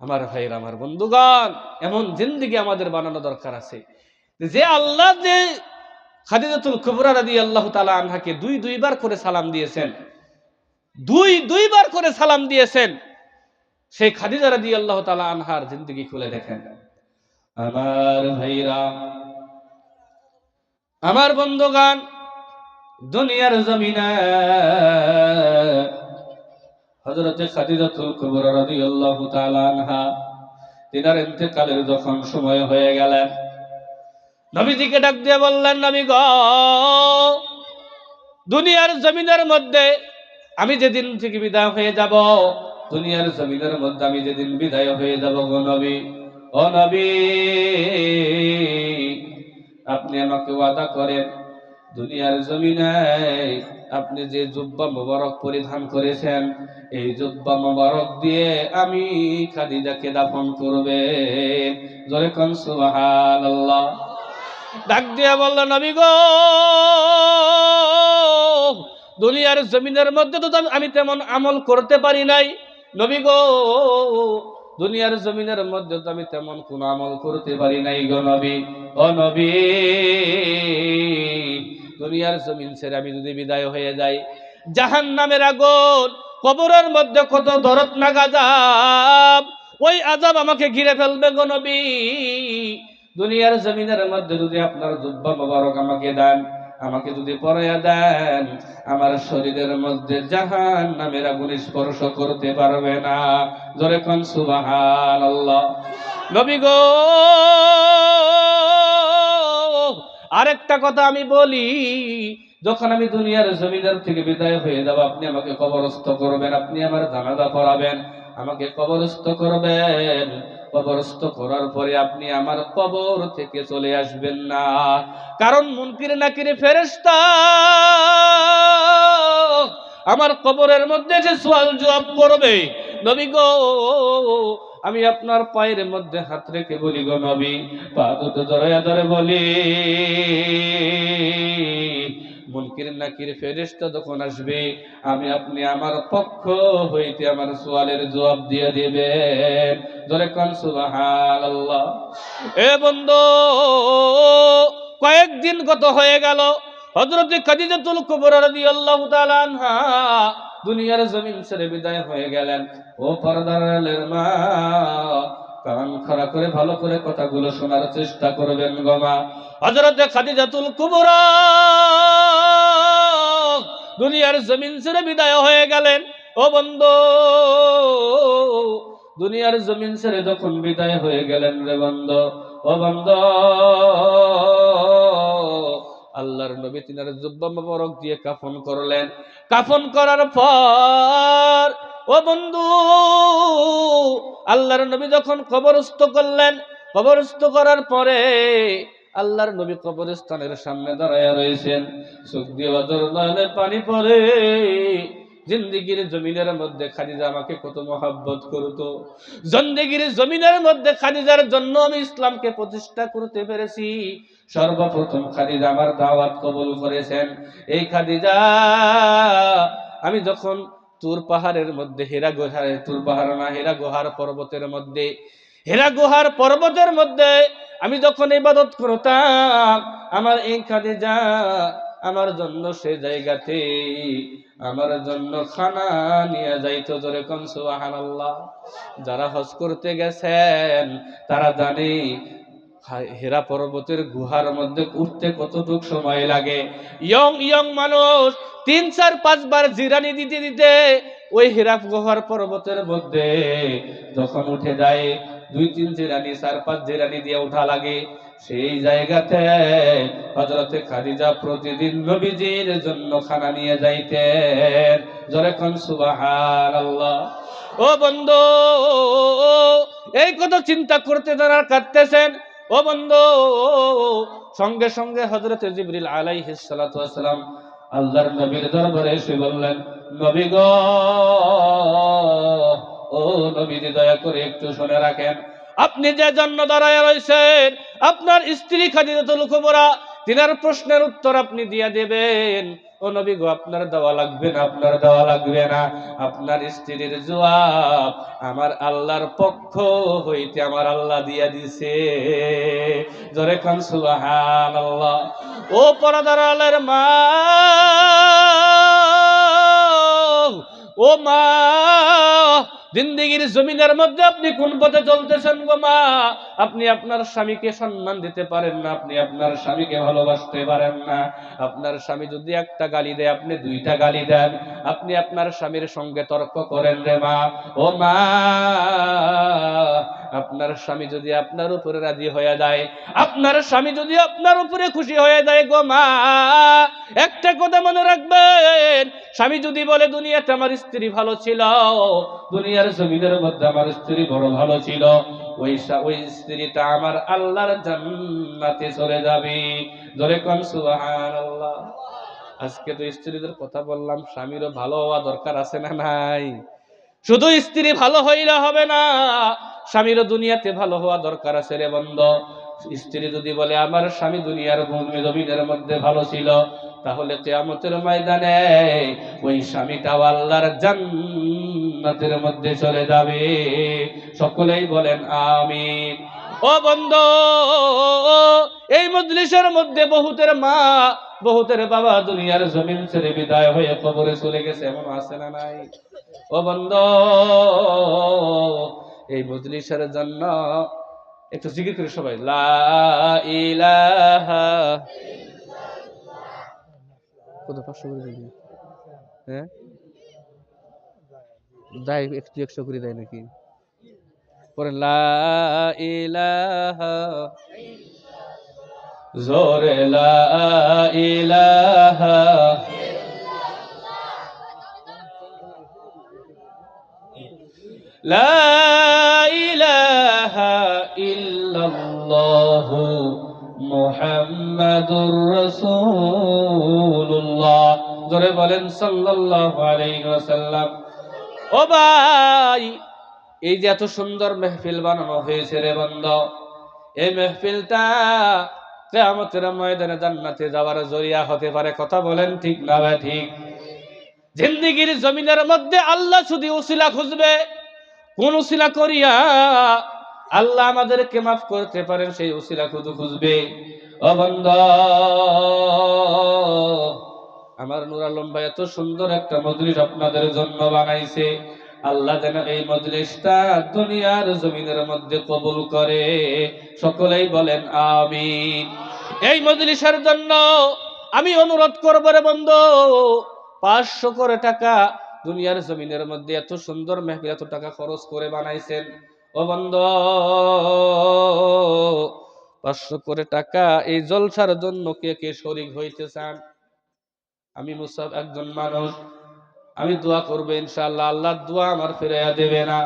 আমার ভাইরা, আমার বন্ধুগণ, এমন জিন্দেগি আমাদের বানানো দরকার আছে যে আল্লাহ যে খাদিজাতুল কুবরা রাদিয়াল্লাহু তাআলা আনহাকে দুইবার করে সালাম দিয়েছেন, দুইবার করে সালাম দিয়েছেন, সেই খাদিজা রাদিয়াল্লাহু তাআলা আনহার জিন্দেগি খুলে দেখেন। আমার ভাইরা, আমার বন্ধুগণ, দুনিয়ার জমিনে হযরতে খাদিজাতুল কুবরা রাদিয়াল্লাহু তাআলা আনহা তিনার ইন্তেকালের যখন সময় হয়ে গেলেন, নবীজিকে ডাক দিয়ে বললেন, নবী গো, দুনিয়ার জমিনের মধ্যে আমি যেদিন থেকে বিদায় হয়ে যাব, দুনিয়ার জমিনের মধ্যে আমি যেদিন বিদায় হয়ে যাব গো নবী, ও নবী, আপনি আমাকে ওয়াদা করেন, দুনিয়ার জমিনে আপনি যে জুব্বা মোবারক পরিধান করেছেন, এই জুব্বা মোবারক দিয়ে আমি খাদিজাকে দাফন করবেন। জোরে কোন সুবহানাল্লাহ। ডাক দিয়া বলল, নবী গো, দুনিয়ার জমিনের মধ্যে তো আমি তেমন আমল করতে পারি নাই। নবী গো, দুনিয়ার জমিনের মধ্যে তো আমি তেমন কোন আমল করতে পারি নাই গো নবী। ও নবী, দুনিয়ার জমিন ছেড়ে আমি যদি বিদায় হয়ে যাই, জাহান্নামের আগুন, কবরের মধ্যে কত দরদনাক আযাব, ওই আযাব আমাকে ঘিরে ফেলবে গো নবী। দুনিয়ার জমিনের মধ্যে যদি আপনার জুব্বা মোবারক আমাকে দেন, আমাকে যদি পরাইয়া দেন, আমার শরীরের মধ্যে জাহান্নামের আগুন স্পর্শ করতে পারবে না। জোরে কোন সুবহানাল্লাহ। নবী গো, আরেকটা কথা আমি বলি, যখন আমি দুনিয়ার জমিনের থেকে বিদায় হয়ে যাব, আপনি আমাকে কবরস্থ করবেন, আপনি আমার জানাজা পড়াবেন, আমাকে কবরস্থ করবেন। কবরস্থ করার পরে আপনি আমার কবর থেকে চলে আসবেন না, কারণ মুনকির নাকির ফেরেশতা আমার কবরের মধ্যে যে সওয়াল জবাব করবে। নবী গো, আমি আপনার পায়ের মধ্যে হাত রেখে বলি গো নবী, পা দুটো জড়াইয়া ধরে বলি, মুনকির নাকির ফেরেশতা যখন আসবে, আপনি আমার পক্ষ হইতে আমার সওয়ালের জবাব দিয়ে দিবেন। জোরে কোন সুবহানাল্লাহ। এ বন্ধু, কয়েকদিন গত হয়ে গেল, হযরত খাদিজাতুল কুবরা রাদিয়াল্লাহু তাআলা আনহা দুনিয়ার জমিন ছেড়ে বিদায় হয়ে গেলেন। ও পর্দার আড়ালের মা, কান খাড়া করে ভালো করে কথাগুলো শোনার চেষ্টা করবেন গো মা। হযরত খাদিজাতুল কুবরা দুনিয়ার জমিন ছেড়ে বিদায় হয়ে গেলেন। ও বন্ধু, দুনিয়ার জমিন ছেড়ে যখন বিদায় হয়ে গেলেন রে বন্ধু, ও বন্ধু, আল্লাহর নবী তিনার জুব্বা মোবারক দিয়ে কাফন করলেন। কাফন করার পর ও বন্ধু, আল্লাহর নবী যখন কবরস্থ করলেন, কবরস্থ করার পরে আল্লাহর নবী কবরস্থানের সামনে দাঁড়ায়া রয়েছেন, চোখ দিয়ে অজর নয়নে পানি পড়ে। জিন্দেগির জমিনের মধ্যে খাদিজা আমাকে কত মহাব্বত করতো, জিন্দেগির জমিনের মধ্যে খাদিজার জন্য আমি ইসলামকে প্রতিষ্ঠা করতে পেরেছি। সর্বপ্রথম খাদিজা আমার দাওয়াত কবুল করেছেন। এই খাদিজা আমি যখন তুর পাহাড়ের মধ্যে, হেরা গুহার, তুর পাহাড় না, হেরা গুহার পর্বতের মধ্যে, হেরা গুহার পর্বতের মধ্যে আমি যখন ইবাদত করতাম, আমার এই খাদিজা আমার জন্য সে জায়গাতে আমার জন্য খানা নিয়ে যাইতো। জোরে কোন সুবহানাল্লাহ। যারা হজ করতে গেছেন তারা জানে হেরা পর্বতের গুহার মধ্যে উঠতে কতটুক সময় লাগে। ইয়ং মানুষ 3-4-5 বার জিরানি দিতে দিতে ওই হেরা গুহার পর্বতের মধ্যে যখন উঠে যায়, 2-3 জিরানি, 4-5 জিরানি দিয়ে উঠা লাগে। সেই জায়গাতে হযরতে খাদিজা প্রতিদিন নবীজির জন্য খানা নিয়ে যাইতেন। জোরে কোন সুবহানাল্লাহ। ও বন্ধু, এই কথা চিন্তা করতে যারা কাঁদতেছেন, ও বন্ধু, সঙ্গে সঙ্গে হযরতে জিবরিল আলাইহিস সালাতু ওয়াস সালাম আল্লাহর নবীর দরবারে এসে বললেন, নবী গো, ও নবীজি দয়া করে একটু শুনে রাখেন, আপনি যে জন্য দাঁড়ায় রয়েছেন, আপনার স্ত্রী খাদিজাতুল কুবরা, তিনার প্রশ্নের উত্তর আপনি দিয়ে দেবেন। ও নবী গো, আপনার দেওয়া লাগবে না, আপনার দেওয়া লাগবে না। আপনার স্ত্রীর জবাব আমার আল্লাহর পক্ষ হইতে আমার আল্লাহ দিয়া দিছে। জোরে কোন সুবহানাল্লাহ। ও পর্দার আলের মা, ও মা, জিন্দেগির জমিনের মধ্যে আপনি কোন পথে চলতেছেন গো মা? আপনি আপনার স্বামীকে সম্মান দিতে পারেন না, আপনি আপনার স্বামীকে ভালোবাসতে পারেন না। আপনার স্বামী যদি একটা গালি দেয়, আপনি 2টা গালি দেন। আপনি আপনার স্বামীর সঙ্গে তর্ক করেন রে মা। ও মা, আপনার স্বামী যদি আপনার উপরে রাজি হয়ে যায়, আপনার স্বামী যদি আপনার উপরে খুশি হয়ে যায় গো মা, একটা কথা মনে রাখবেন, স্বামী যদি বলে দুনিয়াতে আমার স্ত্রী ভালো ছিল, দুনিয়ার জমিনের মধ্যে আমার স্ত্রী বড় ভালো ছিল, ওই স্ত্রীটা আমার আল্লাহর জান্নাতে চলে যাবে। জোরে কোন সুবহানাল্লাহ। আজকে তো স্ত্রীদের কথা বললাম, স্বামীরও ভালো হওয়া দরকার আছে না নাই? শুধু স্ত্রী ভালো হইলে হবে না, স্বামীরও দুনিয়াতে ভালো হওয়া দরকার আছে রে বন্ধু। স্ত্রী যদি বলে আমার স্বামী দুনিয়ার জমিনের মধ্যে ভালো ছিল, তাহলে কিয়ামতের ময়দানে ওই স্বামীটাও আল্লাহর জান্নাতের মধ্যে চলে যাবে। সকলেই বলেন আমিন। ও বন্ধু, এই মজলিসের মধ্যে বহুতের মা, বহুতের বাবা দুনিয়ার জমিন ছেড়ে বিদায় হয়ে কবরে চলে গেছে, এমন আছে না নাই? ও বন্ধু, এই মজলিসের জন্য একটু জিকির করে সবাই, লা ইলাহা, কত 500 করে দিবি? হ্যাঁ, দেয় একটু 100 করে দেয় নাকি? পরে লা ইলাহা, জোরে লা ইলাহা, লা ইলাহা ইল্লাল্লাহু মুহাম্মাদুর রাসূলুল্লাহ। জোরে বলেন সাল্লাল্লাহু আলাইহি ওয়াসাল্লাম। ও ভাই, এই যে এত সুন্দর মেহফিল বানানো হয়েছে রে বন্ধু, এই মেহফিলটা কিয়ামতের ময়দানে জান্নাতে যাওয়ার জরিয়া হতে পারে। কথা বলেন ঠিক না ভাই? ঠিক। জিন্দেগির জমিনের মধ্যে আল্লাহ শুধু উসিলা খুঁজবে, কোন উসিলা করিয়া আল্লাহ আমাদেরকে মাফ করতে পারেন, সেই উসিলা শুধু খুঁজবে। ও বন্ধু, আমার নূর আলম ভাই এত সুন্দর একটা মজলিস আপনাদের জন্য বানাইছে। আল্লাহ যেন এই মজলিসটা দুনিয়ার জমিনের মধ্যে কবুল করে। সকলেই বলেন আমিন। এই মজলিসের জন্য আমি অনুরোধ করব রে বন্ধু, 500 করে টাকা দুনিয়ার জমিনের মধ্যে এত সুন্দর মেহফিল, এত টাকা খরচ করে বানাইছেন। ও বন্ধু, 500 করে টাকা এই জলসার জন্য কে কে শরীক হইতে চান? আমি মুসাব একজন মানুষ, আমি দোয়া করবো ইনশাআল্লাহ, আল্লাহর দোয়া আমার ফিরাইয়া দেবে না।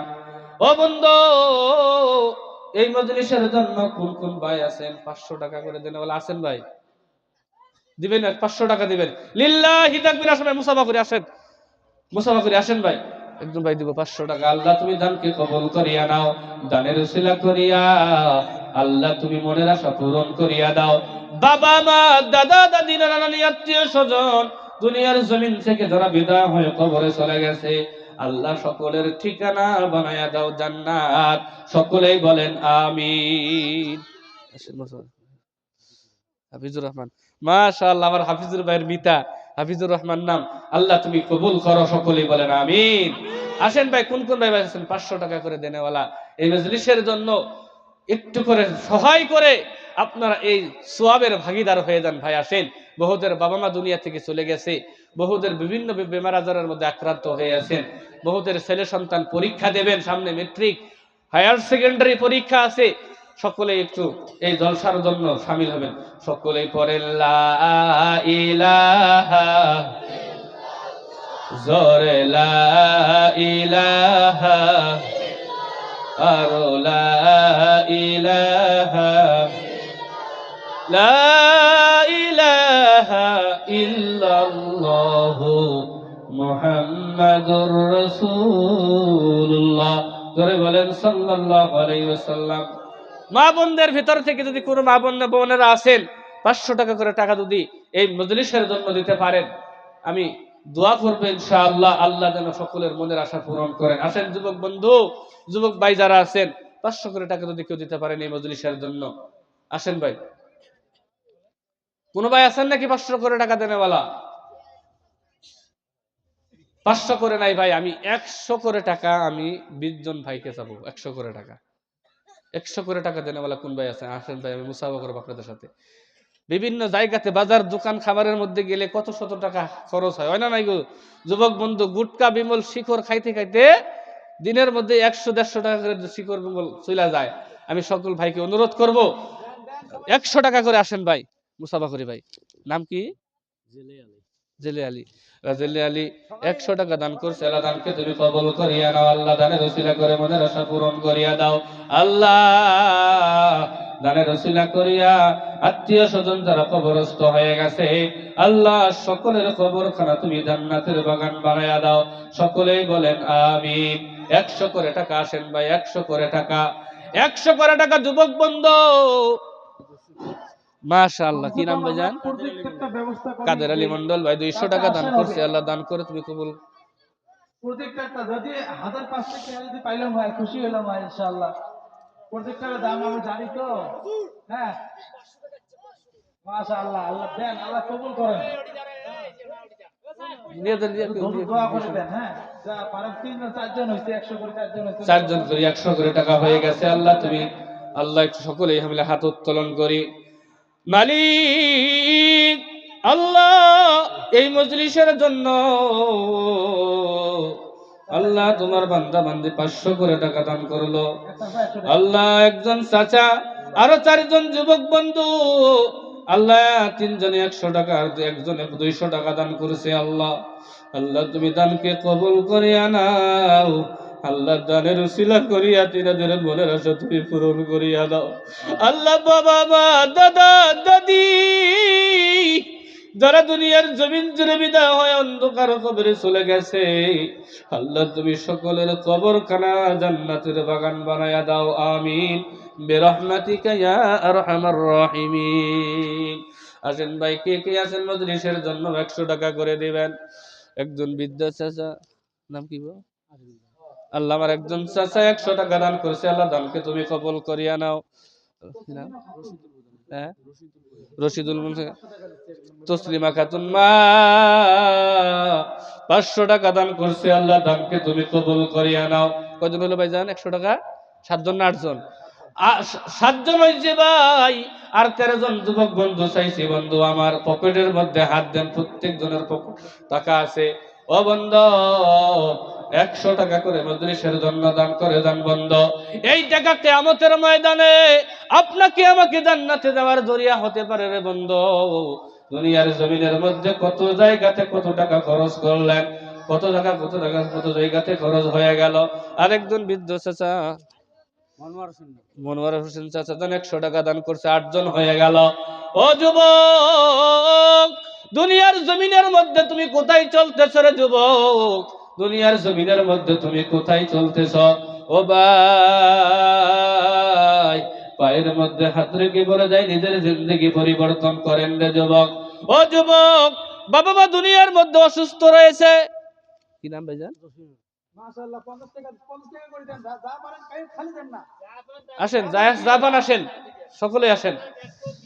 ও বন্ধু, এই মজলিসের জন্য কোন কোন ভাই আছেন 500 টাকা করে দেন? বলে আছেন ভাই? দিবেন 500 টাকা দিবেন। লিল্লাহি তাকবীর। আসেন ভাই, মুসাফা করে আসেন, মুসাফা করে আসেন ভাই। একজন ভাই দিব 500 টাকা। আল্লাহ তুমি দানকে কবুল করিয়া নাও, দানের উসিলা করিয়া আল্লাহ তুমি মনের আশা পূরণ করিয়া দাও। বাবা মা দাদা দাদি নানা নানি আত্মীয় স্বজন দুনিয়ার জমিন থেকে যারা বিদায় হয়ে কবরে চলে গেছে, আল্লাহ সকলের ঠিকানা বানায়া দাও জান্নাত। সকলেই বলেন আমিন। হাফিজুর রহমান, মাশাআল্লাহ, আমার হাফিজুর ভাইয়ের মিতা হাফিজুর রহমান নাম। আল্লাহ তুমি কবুল করো, সকলেই বলেন আমিন। আসেন ভাই, কোন কোন ভাই আছেন 500 টাকা করে দেনেওয়ালা? এই মজলিসের জন্য একটু করে সহায় করে আপনারা এই সোয়াবের ভাগীদার হয়ে যান ভাই। আসেন, বহুদের বাবা মা দুনিয়া থেকে চলে গেছে, বহুদের বিভিন্ন বেমার আজারের মধ্যে আক্রান্ত হয়ে আছেন, বহুদের ছেলে সন্তান পরীক্ষা দেবেন, সামনে ম্যাট্রিক হায়ার সেকেন্ডারি পরীক্ষা আছে। সকলে একটু এই জলসার জন্য শামিল হবেন। সকলেই পড়েন লা ইলাহা, জোরে লা ইলাহা, আরো লা ইলাহা, লা ইলাহা ইল্লাল্লাহু মুহাম্মাদুর রাসূলুল্লাহ। জোরে বলেন সাল্লাল্লাহু আলাইহি ওয়াসাল্লাম। মা বোনদের ভিতর থেকে যদি কোনো মা বোনেরা আছেন 500 টাকা করে টাকা যদি এই মজলিসের জন্য দিতে পারেন, আমি দোয়া করবো ইনশাআল্লাহ, আল্লাহ যেন সকলের মনের আশা পূরণ করেন। আসেন যুবক বন্ধু, যুবক ভাই যারা আছেন 500 করে টাকা যদি কেউ দিতে পারেন এই মজলিসের জন্য, আসেন ভাই। কোন ভাই আছেন নাকি 500 করে টাকা দেনেওয়ালা? 500 করে নাই ভাই, আমি 100 করে টাকা আমি 20 জন ভাইকে চাবো। 100 করে টাকা, 100 করে টাকা দেনেওয়ালা কোন ভাই আছেন? আসেন ভাই, আমি মুসাফা করবো আপনাদের সাথে। বিভিন্ন জায়গাতে বাজার দোকান খাবারের মধ্যে গেলে কত শত টাকা খরচ হয় না নাই গো যুবক বন্ধু? গুটকা বিমল শিকড় খাইতে খাইতে দিনের মধ্যে 100-150 টাকা করে শিকড় বিমল চলে যায়। আমি সকল ভাইকে অনুরোধ করব 100 টাকা করে আসেন ভাই, মুসাফা করি ভাই। নাম কি? জেলে আলী। রাজেলে আলী 100 টাকা দান করছে। আল্লাহ দানকে তুমি কবুল করিয়া নাও, আল্লাহ দানের ওসিলা করে মনের আশা পূরণ করিয়া দাও। আল্লাহ দানের ওসিলা করিয়া আত্মীয় স্বজন যারা কবরস্থ হয়ে গেছে, আল্লাহ সকলের কবরখানা তুমি জান্নাতের বাগান বানায়া দাও। সকলেই বলেন আমিন। 100 করে টাকা আসেন ভাই, 100 করে টাকা, 100 করে টাকা যুবক বন্ধু। মাশাআল্লাহ, কি নাম ভাইজান? কাদের আলী মন্ডল ভাই 200 টাকা দান করছে। আল্লাহ দান করে তুমি কবুল।
প্রত্যেকটা যদি 1005 টাকা যদি পাইলাম ভাই, খুশি হলাম ভাই ইনশাআল্লাহ। প্রত্যেকটার দাম আমি জানি তো। হ্যাঁ, মাশাআল্লাহ, আল্লাহ দেন, আল্লাহ কবুল করেন। দোয়া করে দেন। হ্যাঁ, যা পারেন 3-4 জন হইছে, 100 করে 4 জন হইছে,
4 জন করে 100 করে টাকা হয়ে গেছে। আল্লাহ তুমি, আল্লাহ একটু সকলেই মিলে হাত উত্তোলন করি। মালিক আল্লাহ, এই মজলিসের জন্য আল্লাহ তোমার বান্দা বান্দি 500 করে টাকা দান করলো। আল্লাহ একজন চাচা, আরো 4 জন যুবক বন্ধু, আল্লাহ 3 জনে 100 টাকা, আর একজনে 200 টাকা দান করেছে। আল্লাহ, আল্লাহ তুমি দানকে কবুল করিয়া নাও। আল্লাহ দানের উসিলা করিয়া তিনাদের মনের আশা তুমি পূরণ করিয়া দাও। আল্লাহ বাবা মা দাদা দাদি যারা দুনিয়ার জমিন জুড়ে বিদায় হয় অন্ধকার কবরে চলে গেছে, আল্লাহ তুমি সকলের কবরখানা জান্নাতের বাগান বানায়া দাও। আমিন বিরহমাতিকা ইয়া আরহামার রাহিমিন। আসেন ভাই, কে কে আছেন মজলিসের জন্য 100 টাকা করে দিবেন? একজন বিদ্যা চাচা, নাম কি গো? আল্লাহ আমার একজন চাচা 100 টাকা দান করেছে। আল্লাহ দানকে তুমি কবুল করিয়া নাও। হ্যাঁ, রশিদুল তসলিমা খাতুন মা 500 টাকা দান করছে। আল্লাহ দানকে তুমি কবুল করিয়া নাও। কয়জন হলো ভাইজান 100 টাকা? 7 জন না 8 জন? 7 জন হয়েছে ভাই। আর 13 জন যুবক বন্ধু চাইছি। বন্ধু আমার পকেটের মধ্যে হাত দেন, প্রত্যেক জনের পকেট টাকা আছে। ও বন্ধু, 100 টাকা করে মজলিসের জন্য দান করে দান বন্ধ। এই টাকা কিয়ামতের ময়দানে আপনাকে আমাকে জান্নাতে যাওয়ার জরিয়া হতে পারে রে বন্ধু। দুনিয়ার জমিনের মধ্যে কত জায়গাতে কত টাকা খরচ করলেন, কত জায়গাতে খরচ হয়ে গেল। আরেকজন বৃদ্ধ চাচা মনোয়ার হোসেন চাচা দান 100 টাকা দান করছে, 8 জন হয়ে গেল। ও যুবক, দুনিয়ার জমিনের মধ্যে তুমি কোথায় চলতেছ রে যুবক? দুনিয়ার জমিনের মধ্যে তুমি কোথায় চলতেছ? ও ভাই, পায়ের মধ্যে হাত রেখে বলে যায় নিজের জিন্দগি পরিবর্তন করেন রে যুবক। ও যুবক, বাবা মা দুনিয়ার মধ্যে অসুস্থ রয়েছে। কি নাম ভাইজান?
মাশাআল্লাহ 50 টাকা করে দেন, যা যা পারেন খালি দেন না।
আসেন, জাপান আসেন, সকলে আসেন।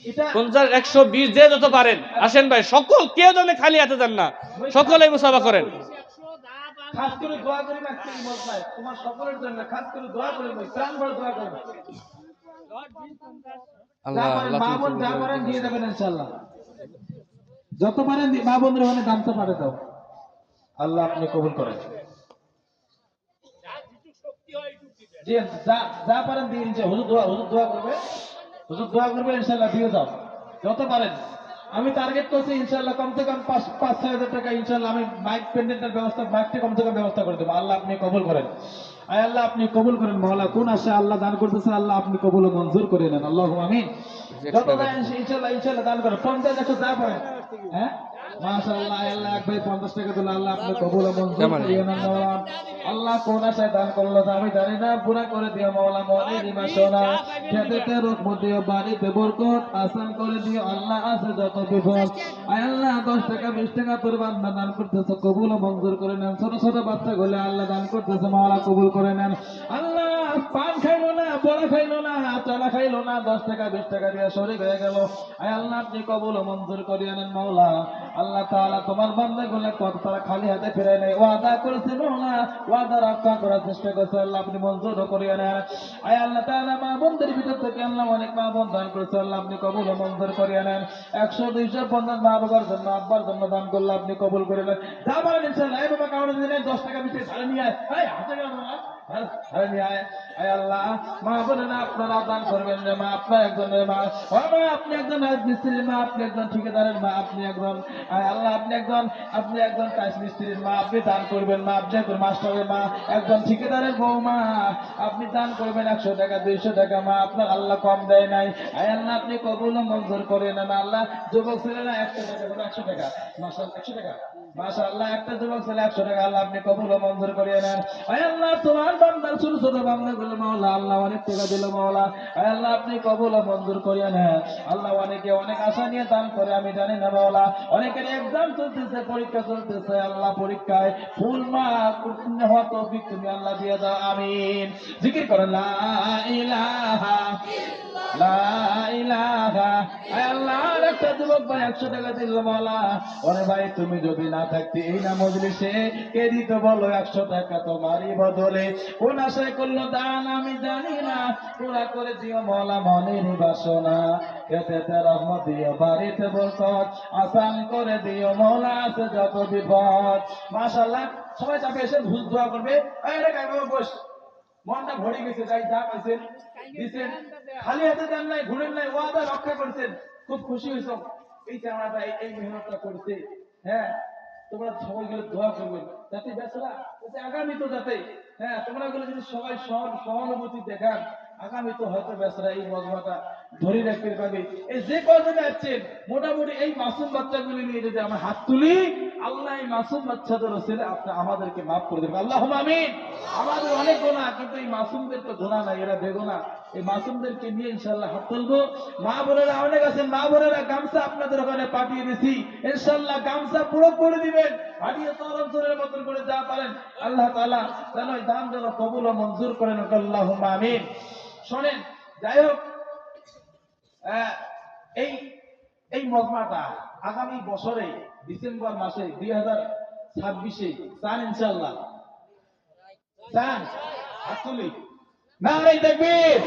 এটা
50, 120 যে যত পারেন আসেন ভাই, সকল কেউ যেন খালি হাতে যান না, সকলে মুসাফা করেন।
খাস করে দোয়া করি আজকে এই মজমায় তোমার সকলের জন্য, খাস করে দোয়া করি ভাই, প্রাণ ভরে দোয়া করবেন। যা
আল্লাহ
পারেন
আল্লাহ
মা বোন যা পারেন দিয়ে দেবেন ইনশাআল্লাহ। যত পারেন মা বোনদের ওখানে দানটা পারে দাও, আল্লাহ আপনি কবুল করেন। জি যা যা পারেন দিয়ে ইনশাআল্লাহ। হুজুর দোয়া করবে ইনশাআল্লাহ, দিয়ে দাও যত পারেন। আমি টার্গেট করছি ইনশাআল্লাহ কমসে কম 5-6 হাজার টাকা ইনশাআল্লাহ আমি মাইক পেন্ডেন্টের ব্যবস্থা, মাইকটা কমসে কম ব্যবস্থা করে দেবো। আল্লাহ আপনি কবুল করেন, আয় আল্লাহ আপনি কবুল করেন। মওলা কোন আশা আল্লাহ দান করতেছে, আল্লাহ আপনি কবুল ও মঞ্জুর করে নেন, আল্লাহুম্মা আমিন। যত দেন ইনশাআল্লাহ দান করেন। 50 একশো যা পারেন। হ্যাঁ মাশাআল্লাহ, আল্লাহ এক ভাই 50 টাকা দিল, আল্লাহ আপনি কবুল ও মঞ্জুর করিয়ে নেন মওলা। আল্লাহ কোন আশায় দান করলো আমি জানি না, পুরা করে দিও মওলা। মনে নিমা সোনা খেতেতে রহমত দিও, বাড়িতে বরকত আসান করে দিও আল্লাহ। আছে যত বিপদ আয় আল্লাহ 10 টাকা 20 টাকা তোর বান্দা দান করতেছে, কবুল ও মঞ্জুর করে নেন। ছোট ছোট বাচ্চা গুলো আল্লাহ দান করতেছে, মওলা কবুল করে নেন। আল্লাহ পান খাইলো না, বড়া খাইলো না, চালা খাইলো না, 10 টাকা 20 টাকা দিয়ে শরীর হয়ে গেল। আয় আল্লাহ আপনি কবুল ও মঞ্জুর করিয়ে নেন মওলা। আল্লাহ তাআলা তোমার বান্দাগুলো কত তারা খালি হাতে ফিরে নেই, ওয়াদা করেছে মওলা, ওয়াদা রক্ষা করার চেষ্টা করছে, আল্লাহ আপনি মঞ্জুর করিয়ে নেন। আয় আল্লাহ তাআলা মা বোনদের ভিতর থেকে আল্লাহ অনেক মা বোন দান করেছে, আল্লাহ আপনি কবুল ও মঞ্জুর করিয়ে নেন। 100 200 50 মা বাবার জন্য আব্বার জন্য দান করলে আপনি কবুল করে নেন। যা পারেন ইনশাআল্লাহ। এই বাবা কাউরে দিলেন 10 টাকা 20 টাকা নিয়ে আয়, এই হাতে গেল না, আরে নিয়ে আয়। আয় আল্লাহ মা বোনেরা আপনারা দান করবেন রে মা, আপনার একজনের মা, ও মা আপনি একজন মিস্ত্রির মা, আপনি একজন ঠিকাদারের মা, আপনি একজন আয় আল্লাহ আপনি একজন টাইস মিস্ত্রির মা, আপনি দান করবেন মা। আপনি একজন মাস্টারের মা, একজন ঠিকাদারের বৌমা, আপনি দান করবেন 100 টাকা 200 টাকা মা, আপনার আল্লাহ কম দেয় নাই। আয় আল্লাহ আপনি কবুল ও মঞ্জুর করে নেন আল্লাহ। যুবক ছেলেরা 100 টাকা করে 100 টাকা মাশাআল্লাহ 100 টাকা মাশাআল্লাহ, একটা যুবক ছেলে 100 টাকা, আল্লাহ আপনি কবুল ও মঞ্জুর করিয়ে নেন। আয় আল্লাহ তোমার বান্দার ছোট ছোট বান্দাগুলো মাওলা, আল্লাহ অনেক টাকা দিল মাওলা, আয় আল্লাহ আপনি কবুল ও মঞ্জুর করিয়ে নেন। আল্লাহ অনেকে অনেক আশা নিয়ে দান করে আমি জানি না মাওলা, অনেকের এক্সাম চলতেছে, পরীক্ষা চলতেছে, আল্লাহ পরীক্ষায় ফুল মার্ক উত্তীর্ণ হওয়া তৌফিক তুমি আল্লাহ দিয়ে দাও, আমিন। জিকির করেন লা ইলাহা লা ইলাহা। আয় আল্লাহ একটা যুবক ভাই 100 টাকা দিল মাওলা, ওরে ভাই তুমি যদি না থাকতে এই না মজলিসে কে দিত বলো 100 টাকা তোমারই বদলে? কোন আশায় করলো দান আমি জানি না, পুরা করে দিও মাওলা মনের বাসনা। খেতেতে রহমত দিও, বাড়িতে বরকত আসান করে দিও মাওলা। আছে যত বিপদ মাশাআল্লাহ। সবাই চাপে এসে ভুল দোয়া করবে। এই রে গায় বাবা বস, মনটা ভরে গেছে, যাই যা পাইছেন দিছেন, খালি হাতে দেন নাই, ঘুরেন নাই, ওয়াদা রক্ষা করছেন, খুব খুশি হয়েছ। এই চামড়াটা এই মেহনতটা করছে। হ্যাঁ তোমরা সবাই গুলো দোয়া করবেন যাতে বেচারা যাতে আগামী তো যাতে, হ্যাঁ তোমরা গুলো যদি সবাই সহানুভূতি দেখান, আগামী তো হয়তো বেচারা এই মজমাটা ধরে রাখতে পারবে। এই যে কয়জনে আসছেন মোটামুটি এই মাসুম বাচ্চাগুলি নিয়ে যদি আমরা হাত তুলি, আল্লাহ এই মাসুম বাচ্চাদের ছেলে আপনি আমাদেরকে মাফ করে দেবেন, আল্লাহুম্মা আমিন। আমাদের অনেক গোনা, কিন্তু এই মাসুমদের তো গোনা নাই, এরা বেগোনা। এই মাসুমদেরকে নিয়ে ইনশাআল্লাহ হাত তুলবো। মা বোনেরা অনেক আছেন, মা বোনেরা গামছা আপনাদের ওখানে পাঠিয়ে দিছি, ইনশাআল্লাহ গামছা পুরো করে দিবেন, হারিয়ে তরফের মতন করে যা পারেন আল্লাহ তাআলা যেন এই দান যেন কবুল ও মঞ্জুর করেন, আল্লাহুম্মা আমিন। শোনেন, যাই হোক এই এই মজমাটা আগামী বছরে ডিসেম্বর মাসে 2026-এ চান ইনশাআল্লাহ, চান আসলে? নারে তাকবীর,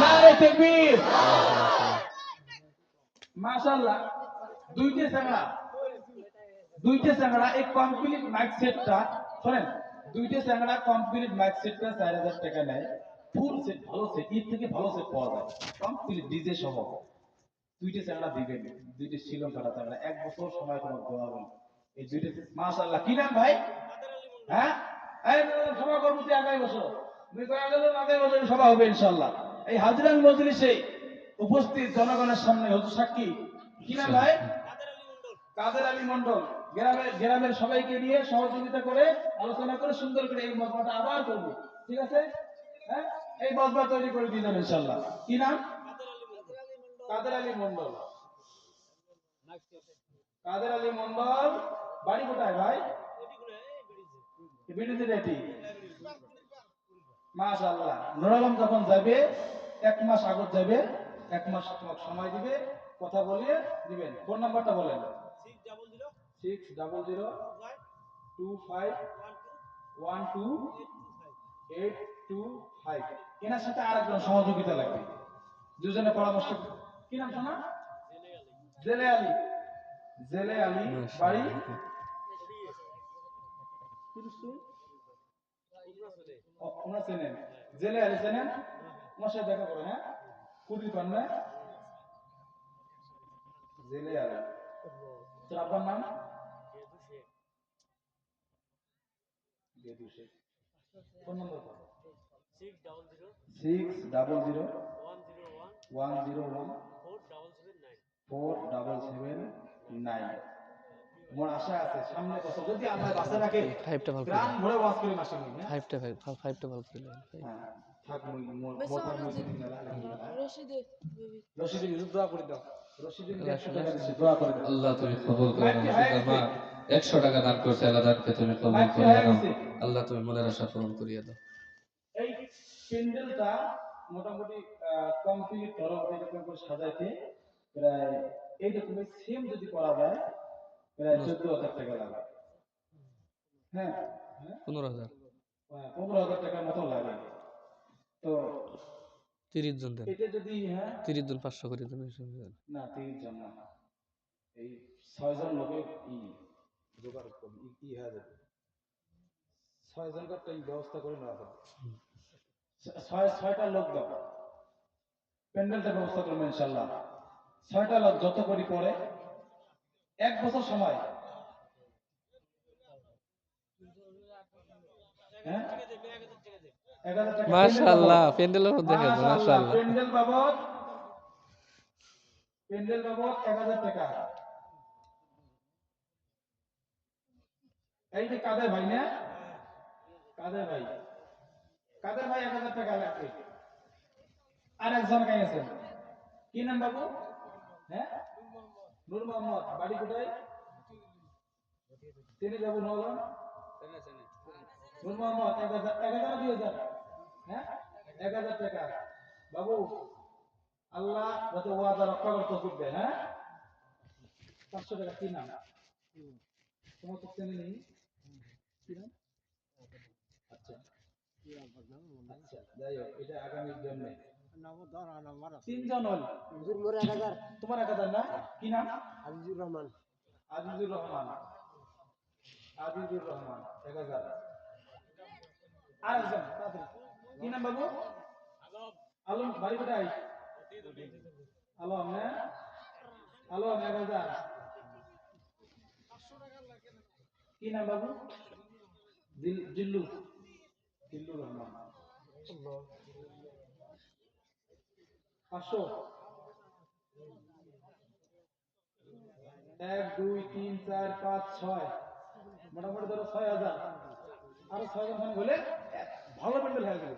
নারে তাকবীর। মাশাআল্লাহ দুইটা চাংড়া এই কমপ্লিট মাইক সেটটা শোনেন, দুইটা চ্যাংড়া কমপ্লিট মাইক সেটটা 4000 টাকা নেয়, ফুল সেট, ভালো সেট, এর থেকে ভালো সেট পাওয়া যায়, কমপ্লিট ডিজে সহ। দুইটা চ্যাংড়া দিবেন, দুইটা শ্রীলঙ্কাটা চ্যাংড়া, 1 বছর সময় তোমার দেওয়া হবে। এই দুইটা মাশাআল্লাহ। কি নাম ভাই? হ্যাঁ, এই সভা করবো তুই আগামী বছর, তুমি কয়ে গেলে আগামী বছর সভা হবে ইনশাআল্লাহ। এই হাজিরান মজলিসে উপস্থিত জনগণের সামনে হুজুর সাক্ষী। কি নাম ভাই? কাদের আলী মন্ডল। গ্রামের সবাইকে নিয়ে সহযোগিতা করে আলোচনা করে সুন্দর করে এই মজমাটা আবার করবো, ঠিক আছে? হ্যাঁ, এই মজমা তৈরি করে দিয়ে যাবেন ইনশাআল্লাহ। কি নাম? কাদের আলী মন্ডল। কাদের আলী মন্ডল, বাড়ি কোথায় ভাই? BDC ready. মাশাআল্লাহ। নুর আলম যখন যাবে 1 মাস আগত যাবে, 1 মাস তোমাকে সময় দিবে, কথা বলিয়ে দিবেন। ফোন নাম্বারটা বলেন। 6002512 এনার সাথে আরেকজন সহযোগিতা লাগবে, দুজনে পরামর্শ। কি নাম শোনা? জেলে আলী। জেলে আলী, বাড়ি ওনার চেনেন? জেলে আলী চেনেন? ওনার সাথে দেখা করে, হ্যাঁ, কুড়ি পান না? জেলে আলী। তোর আব্বার নাম? ফোন নম্বর 60010147779। মোর আশা আছে সামনে বছর যদি আল্লাহ বাঁচা রাখে, প্রাণ ভরে ওয়াজ করে মাসে নিন। ফাইভটা ভালো করে থাক, রশিদে দোয়া করে দাও। রশিদে 100 টাকা দিচ্ছে, দোয়া করে দাও।
আল্লাহ তুমি কবুল করো। আমার 100 টাকা দান করছে, আল্লাহ দানকে তুমি কবুল করিয়ে দাও। আল্লাহ তুমি মনের আশা পূরণ করিয়ে দাও।
এই প্যান্ডেলটা মোটামুটি কমপ্লিট তরফ এরকম করে সাজাইতে প্রায় এইরকম সেম যদি করা যায় প্রায় 14,000 টাকা লাগে। হ্যাঁ,
15,000।
15,000 টাকার মতো লাগে। তো
30 জন দেন,
এটা যদি, হ্যাঁ,
30 জন 500 করে দেন।
না 30 জন না, এই 6 জন লোকের জোগাড় করবে, হয়ে যাবে। 6 জনকার তো ব্যবস্থা করে নেওয়া হবে। 6টা লোক দাও, প্যান্ডেলটা ব্যবস্থা করবেন ইনশাআল্লাহ। 6টা লোক যত করি পরে 1 বছর সময়। হ্যাঁ, 1000 টাকা
মাশাআল্লাহ, প্যান্ডেলের মধ্যে দেখা যায়। মাশাআল্লাহ,
প্যান্ডেল বাবদ 1000 টাকা। এই যে কাদের ভাই না? কাদের ভাই 1000 টাকা লাগবে। আর একজন কে আছেন? কি নাম বাবু? হ্যাঁ, নূর মোহাম্মদ, বাড়ি কোথায়? তিনি যাবো নলম। নূর মোহাম্মদ 1000 2000, হ্যাঁ, 1000 টাকা। বাবু, আল্লাহ যাতে ওয়াদা রক্ষা করতে তৌফিক দেয়। হ্যাঁ, 500 টাকা। কি নাম তোমার? তো চেনে নেই। কি নাম? আচ্ছা আচ্ছা, যাই হোক, এটা আগামীর জন্য 3 জন হল। তোমার 1000 না? কি নাম? আজিজুর রহমান। আজিজুর রহমান 1000। আর একজন তাড়াতাড়ি। কি নাম বাবু? আলম, বাড়ি কোথায়? আলম না? আলম 1000। কি নাম বাবু? জিল্লু রহমান 500। 1 2 3 4 5 6, মোটামুটি ধরো 6000। আরো 6 জন বলে ভালো প্যান্ডেল হয়ে গেল।